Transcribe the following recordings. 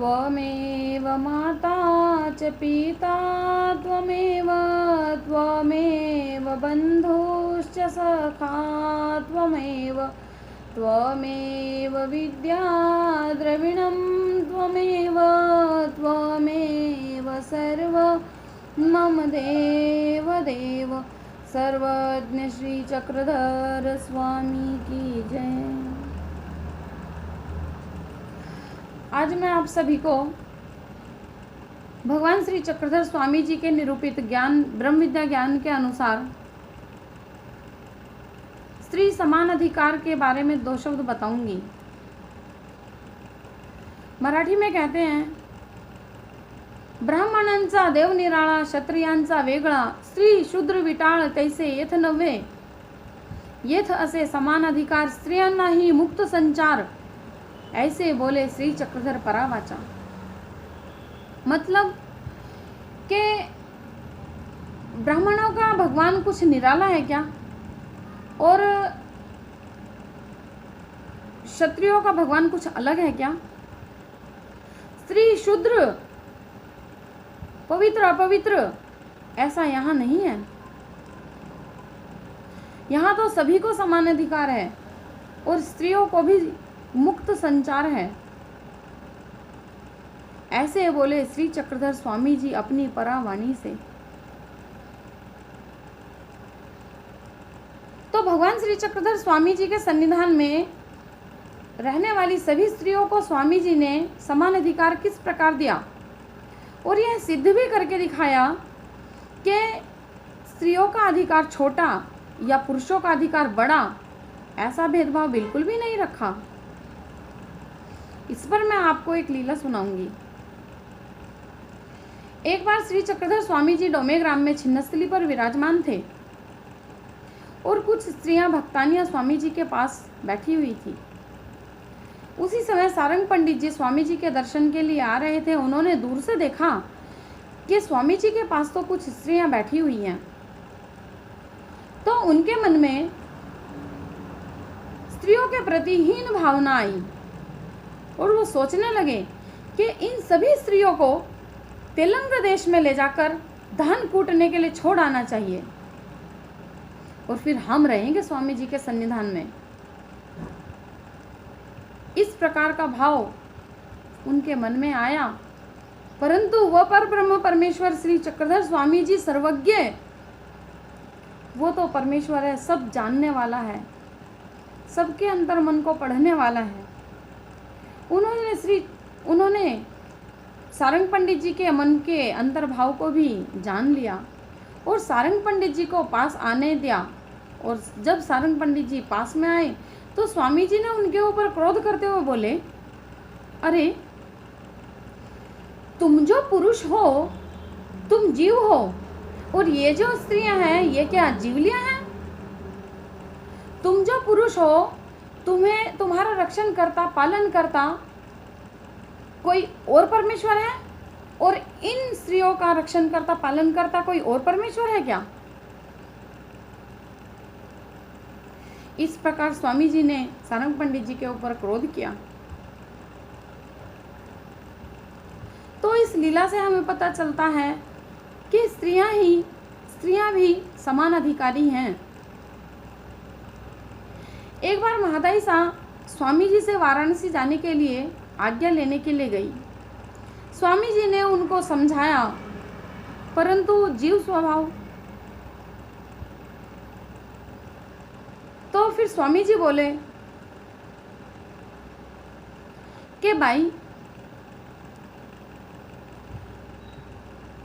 त्वमेव माता च पिता त्वमेव त्वमेव बन्धुश्च सखा त्वमेव त्वमेव विद्या द्रविणं त्वमेव त्वमेव सर्व मम देव देव। सर्वज्ञ श्री चक्रधर स्वामी की जय। आज मैं आप सभी को भगवान श्री चक्रधर स्वामी जी के निरूपित ज्ञान ब्रह्म विद्या ज्ञान के अनुसार स्त्री समान अधिकार के बारे में 2 शब्द बताऊंगी। मराठी में कहते हैं, ब्राह्मणांचा देव निराळा, क्षत्रियांचा वेगळा, स्त्री शूद्र विटाळ तैसे येथ नव्हे। येथ असे समान अधिकार, स्त्रियांनाही मुक्त संचार, ऐसे बोले श्री चक्रधर परावाचा। मतलब कि ब्राह्मणों का भगवान कुछ निराला है क्या, और क्षत्रियों का भगवान कुछ अलग है क्या? स्त्री शूद्र पवित्र अपवित्र ऐसा यहाँ नहीं है। यहाँ तो सभी को समान अधिकार है और स्त्रियों को भी मुक्त संचार है, ऐसे बोले श्री चक्रधर स्वामी जी अपनी परावाणी से। तो भगवान श्री चक्रधर स्वामी जी के सन्निधान में रहने वाली सभी स्त्रियों को स्वामी जी ने समान अधिकार किस प्रकार दिया, और यह सिद्ध भी करके दिखाया कि स्त्रियों का अधिकार छोटा या पुरुषों का अधिकार बड़ा, ऐसा भेदभाव बिल्कुल भी नहीं रखा। इस पर मैं आपको एक लीला सुनाऊंगी। एक बार श्री चक्रधर स्वामी जी डोमेग्राम में छिन्नस्थली पर विराजमान थे और कुछ स्त्रियां भक्तानियां स्वामी जी के पास बैठी हुई थी। उसी समय सारंग पंडित जी स्वामी जी के दर्शन के लिए आ रहे थे। उन्होंने दूर से देखा कि स्वामी जी के पास तो कुछ स्त्रियां बैठी हुई हैं, तो उनके मन में स्त्रियों के प्रति हीन भावना आई और वो सोचने लगे कि इन सभी स्त्रियों को तेलंग देश में ले जाकर धान कूटने के लिए छोड़ आना चाहिए और फिर हम रहेंगे स्वामी जी के सन्निधान में। इस प्रकार का भाव उनके मन में आया, परंतु वह पर ब्रह्म परमेश्वर श्री चक्रधर स्वामी जी सर्वज्ञ, वो तो परमेश्वर है, सब जानने वाला है, सबके अंतर मन को पढ़ने वाला है। उन्होंने सारंग पंडित जी के मन के अंतर्भाव को भी जान लिया और सारंग पंडित जी को पास आने दिया। और जब सारंग पंडित जी पास में आए तो स्वामी जी ने उनके ऊपर क्रोध करते हुए बोले, अरे तुम जो पुरुष हो तुम जीव हो, और ये जो स्त्रियां हैं ये क्या जीवलियां हैं? तुम जो पुरुष हो तुम्हें तुम्हारा रक्षण करता पालन करता कोई और परमेश्वर है, और इन स्त्रियों का रक्षण करता पालन करता कोई और परमेश्वर है क्या? इस प्रकार स्वामी जी ने सारंग पंडित जी के ऊपर क्रोध किया। तो इस लीला से हमें पता चलता है कि स्त्रियां भी समान अधिकारी हैं। एक बार महादाई सा स्वामी जी से वाराणसी जाने के लिए आज्ञा लेने के लिए गई। स्वामी जी ने उनको समझाया, परंतु जीव स्वभाव। तो फिर स्वामी जी बोले कि भाई,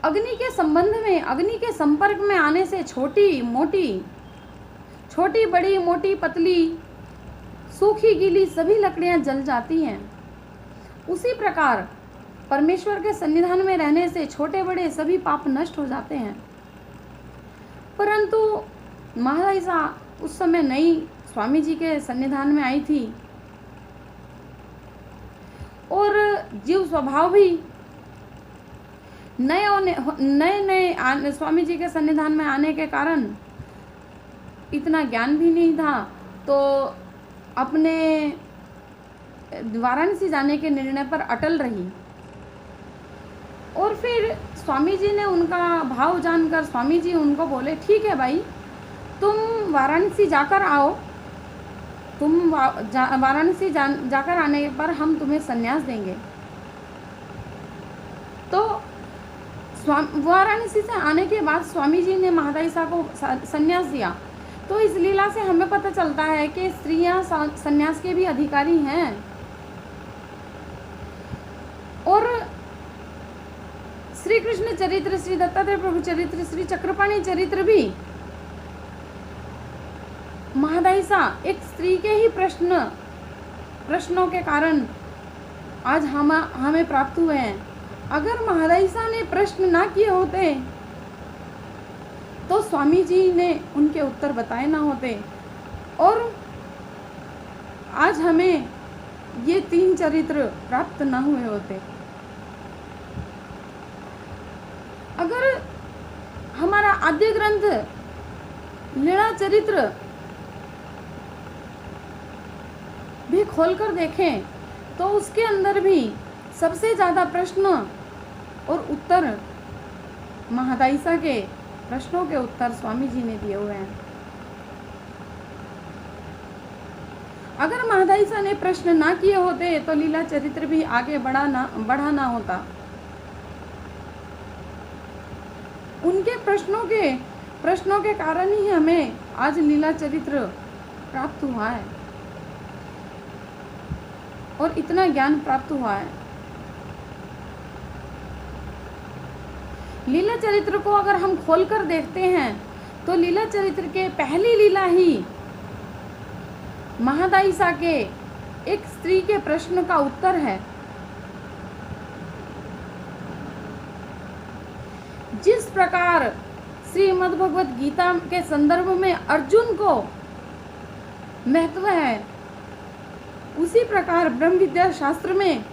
अग्नि के संबंध में, अग्नि के संपर्क में आने से छोटी मोटी, छोटी बड़ी मोटी पतली सूखी गीली सभी लकड़ियां जल जाती हैं। उसी प्रकार परमेश्वर के सन्निधान में रहने से छोटे बड़े सभी पाप नष्ट हो जाते हैं। परंतु महाराज सा उस समय नई स्वामी जी के सन्निधान में आई थी और जीव स्वभाव भी नए स्वामी जी के सन्निधान में आने के कारण इतना ज्ञान भी नहीं था, तो अपने वाराणसी जाने के निर्णय पर अटल रही। और फिर स्वामी जी ने उनका भाव जानकर स्वामी जी उनको बोले, ठीक है भाई, तुम वाराणसी जाकर आओ, तुम वाराणसी जाकर आने पर हम तुम्हें संन्यास देंगे। तो वाराणसी से आने के बाद स्वामी जी ने महादायिसा को संन्यास दिया। तो इस लीला से हमें पता चलता है कि स्त्रियां संन्यास के भी अधिकारी हैं। और श्री कृष्ण चरित्र, श्री दत्तात्रेय प्रभु चरित्र, श्री चक्रपाणी चरित्र भी महादायिसा एक स्त्री के ही प्रश्नों के कारण आज हमें प्राप्त हुए हैं। अगर महादायिसा ने प्रश्न ना किए होते तो स्वामी जी ने उनके उत्तर बताए ना होते और आज हमें ये 3 चरित्र प्राप्त ना हुए होते। अगर हमारा आद्य ग्रंथ लीला चरित्र भी खोलकर देखें तो उसके अंदर भी सबसे ज़्यादा प्रश्न और उत्तर महादायिसा के प्रश्नों के उत्तर स्वामी जी ने दिए हुए हैं। अगर महादायिसा ने प्रश्न ना किए होते तो लीला चरित्र भी आगे बढ़ा ना होता। उनके प्रश्नों के कारण ही हमें आज लीला चरित्र प्राप्त हुआ है और इतना ज्ञान प्राप्त हुआ है। लीला चरित्र को अगर हम खोलकर देखते हैं तो लीला चरित्र के पहली लीला ही महादायिसा के एक स्त्री के प्रश्न का उत्तर है। जिस प्रकार श्रीमद् भगवत गीता के संदर्भ में अर्जुन को महत्व है, उसी प्रकार ब्रह्म विद्या शास्त्र में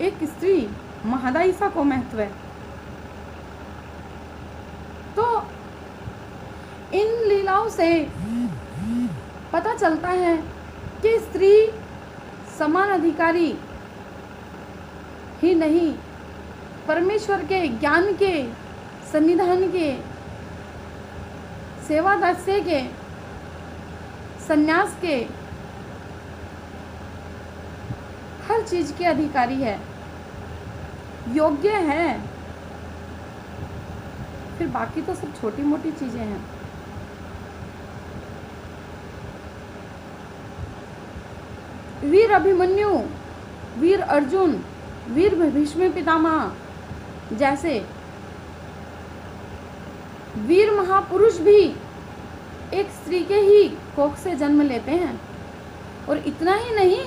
एक स्त्री महादायिसा को महत्व है। तो इन लीलाओं से पता चलता है कि स्त्री समान अधिकारी ही नहीं, परमेश्वर के ज्ञान के, सन्निधान के, सेवा दास्य के, संन्यास के, हर चीज के अधिकारी है, योग्य है। फिर बाकी तो सब छोटी मोटी चीजें हैं। वीर अभिमन्यु, वीर अर्जुन, वीर भीष्म पितामह जैसे वीर महापुरुष भी एक स्त्री के ही कोख से जन्म लेते हैं। और इतना ही नहीं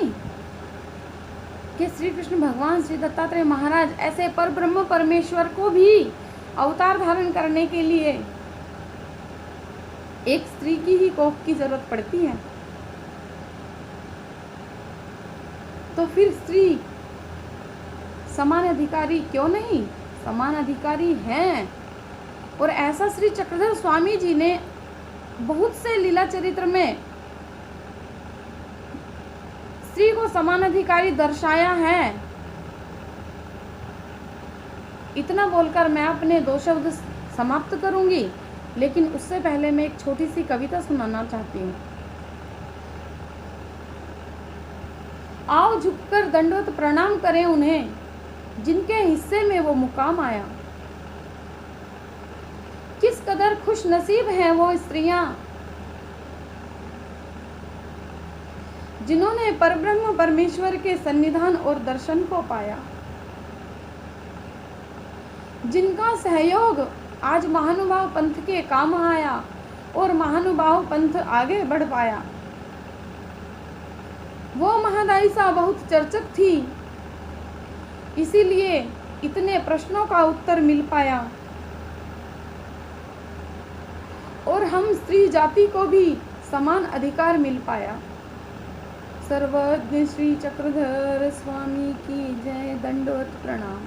कि श्री कृष्ण भगवान, श्री दत्तात्रेय महाराज ऐसे पर ब्रह्म परमेश्वर को भी अवतार धारण करने के लिए एक स्त्री की ही कोख की जरूरत पड़ती है। तो फिर स्त्री समान अधिकारी क्यों नहीं? समान अधिकारी हैं। और ऐसा श्री चक्रधर स्वामी जी ने बहुत से लीला चरित्र में स्त्री को समान अधिकारी दर्शाया है। इतना बोलकर मैं अपने 2 शब्द समाप्त करूंगी, लेकिन उससे पहले मैं एक छोटी सी कविता सुनाना चाहती हूँ। आओ झुककर दंडवत प्रणाम करें उन्हें, जिनके हिस्से में वो मुकाम आया। किस कदर खुश नसीब हैं वो स्त्रियां, जिन्होंने परब्रह्म परमेश्वर के सन्निधान और दर्शन को पाया, जिनका सहयोग आज महानुभाव पंथ के काम आया और महानुभाव पंथ आगे बढ़ पाया। वो महादायिसा बहुत चर्चक थी, इसीलिए इतने प्रश्नों का उत्तर मिल पाया और हम स्त्री जाति को भी समान अधिकार मिल पाया। सर्वज्ञ श्री चक्रधर स्वामी की जय। दंडवत प्रणाम।